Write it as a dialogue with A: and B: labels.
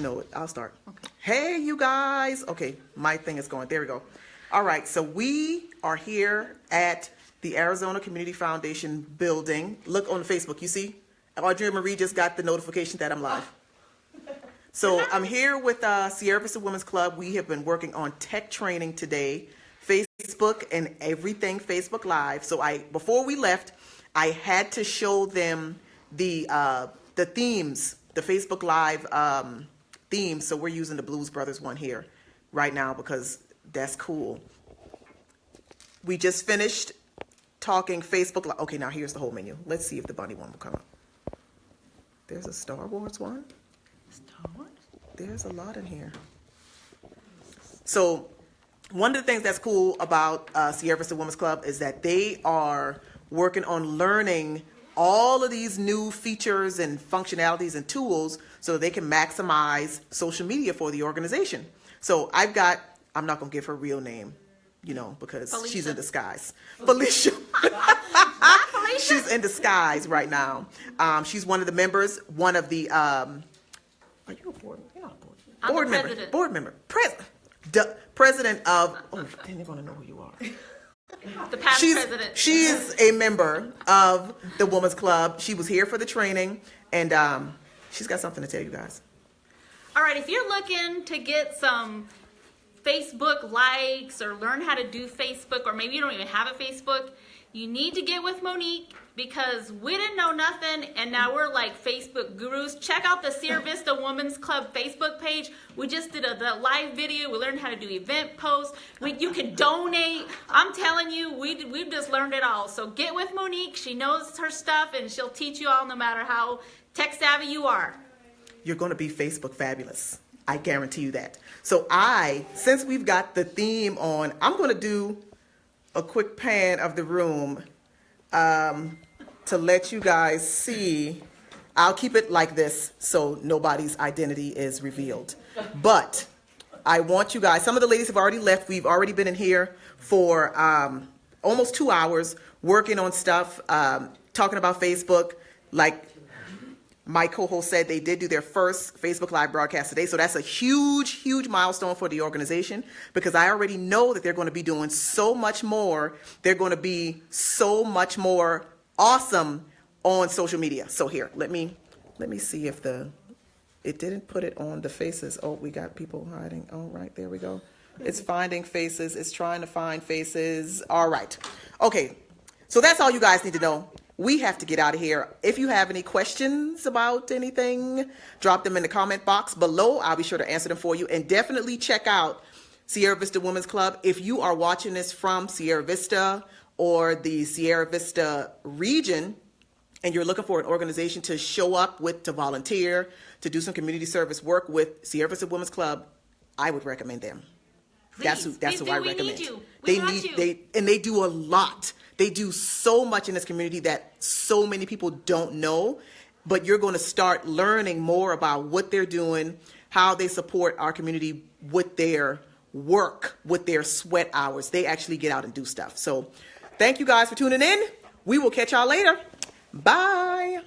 A: No, I'll start. Okay. Hey, you guys. Okay, my thing is going. There we go. All right, so we are here at the Arizona Community Foundation building. Look on Facebook, you see? Audrey Marie just got the notification that I'm live. So I'm here with Sierra Vista Women's Club. We have been working on tech training today, Facebook and everything Facebook Live. So before we left, I had to show them the themes, the Facebook Live themes. So we're using the Blues Brothers one here right now because that's cool. We just finished talking Facebook Live. Okay, now here's the whole menu. Let's see if the bunny one will come up. There's a Star Wars one. Star Wars? There's a lot in here. So one of the things that's cool about Sierra Vista Women's Club is that they are working on learning all of these new features and functionalities and tools so they can maximize social media for the organization. So I'm not going to give her real name, because Felicia. She's in disguise. Felicia. She's in disguise right now. She's one of the members, one of the, are you a board member? You're not a board member.
B: I'm the president.
A: Board member. President of, then they're going to know who you are.
B: The past president.
A: She is a member of the Women's Club. She was here for the training, and she's got something to tell you guys.
B: All right, if you're looking to get some Facebook likes or learn how to do Facebook, or maybe you don't even have a Facebook, you need to get with Monique because we didn't know nothing and now we're like Facebook gurus. Check out the Sierra Vista Women's Club Facebook page. We just did the live video. We learned how to do event posts. You can donate. I'm telling you, we've just learned it all. So get with Monique. She knows her stuff and she'll teach you all no matter how tech savvy you are.
A: You're going to be Facebook fabulous. I guarantee you that. So since we've got the theme on, I'm going to do a quick pan of the room to let you guys see. I'll keep it like this so nobody's identity is revealed. But I want you guys, some of the ladies have already left. We've already been in here for almost 2 hours working on stuff, talking about Facebook. Like my co-host said, they did do their first Facebook Live broadcast today. So that's a huge, huge milestone for the organization because I already know that they're going to be doing so much more. They're going to be so much more awesome on social media. So here, let me see if it didn't put it on the faces. Oh, we got people hiding. All right, there we go. It's finding faces. It's trying to find faces. All right. Okay. So that's all you guys need to know. We have to get out of here. If you have any questions about anything, drop them in the comment box below. I'll be sure to answer them for you. And definitely check out Sierra Vista Women's Club. If you are watching this from Sierra Vista or the Sierra Vista region, and you're looking for an organization to show up with, to volunteer, to do some community service work with Sierra Vista Women's Club, I would recommend them. Please, that's who I recommend.
B: We need you.
A: They do a lot. They do so much in this community that so many people don't know, but you're going to start learning more about what they're doing, how they support our community with their work, with their sweat hours. They actually get out and do stuff. So thank you guys for tuning in. We will catch y'all later. Bye.